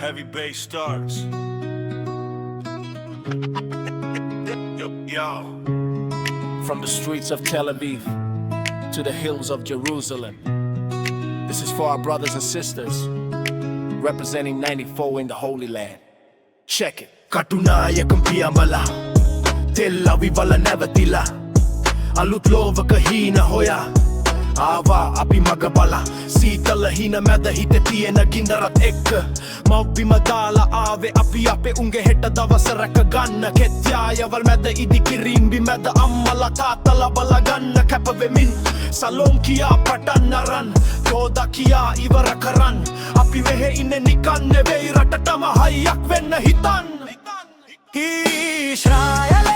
heavy bass starts. Yo. From the streets of Tel Aviv to the hills of Jerusalem, this is for our brothers and sisters representing 94 in the Holy Land. Check it. කටුනායකම් පියඹලා තෙල් අවිවල නැවතිලා අලුත් ලෝවක හීන හොයා ආවා අපි මග බලා සීතල හින මැද හිතේ තියෙන ගින්දරත් එක්ක මව්බිම දාලා ආවේ අපි අපේ උන්ගේ හෙට දවස රැක ගන්න කෙත්යායවල් මැද ඉදි කිරිම්බි මැද අම්මලා තාත්තලා බලා ගන්න කැප වෙමින් සලෝම් කියා පටන් අරන් යෝදා කියා ඉවර කරන් අපි මෙහෙ ඉන්නේ නිකන් නෙවෙයි රටටම හයියක් වෙන්න හිතන් Israele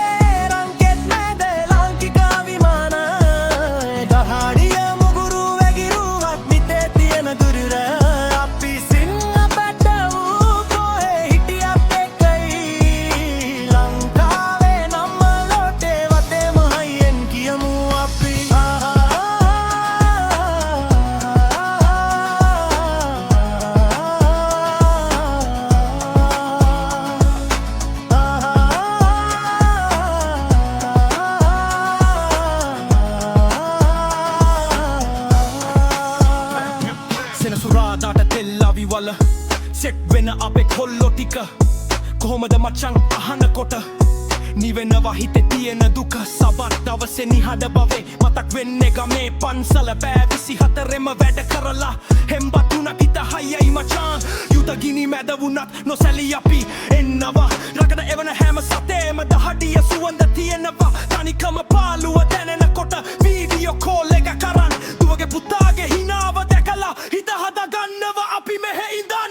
ranket mede lankika vimana dahadiya muguru vegiruwak mite tiyena durura api singa patavu kohe hitiyat ekkai lankave nammalote watema hayyen kiyamu api Wala set වෙන අපේ කොල්ලෝ ටික කොහොමද මචං අහනකොට නිවෙනවා හිතේ තියෙන දුක සබත් දවසේ නිහඬ බවේ මතක් වෙන්නේ ගමේ පන්සල පෑ 24ෙම වැඩ කරලා හෙම්බතුණක් හිත හයයි මචං යුද ගිනි මැද වුණත් නොසැලී අපි එන්නවා රකඩ එවන හැම සතේම දහඩිය සුවඳ තියෙනවා තනිකම පාළුව දැනෙනකොට වීඩියෝ කෝල් එක කරන් දුවගේ පුතාගේ හිනාව දැකලා හිත හදා ගන්නවා අපි මෙහෙ ඉඳන්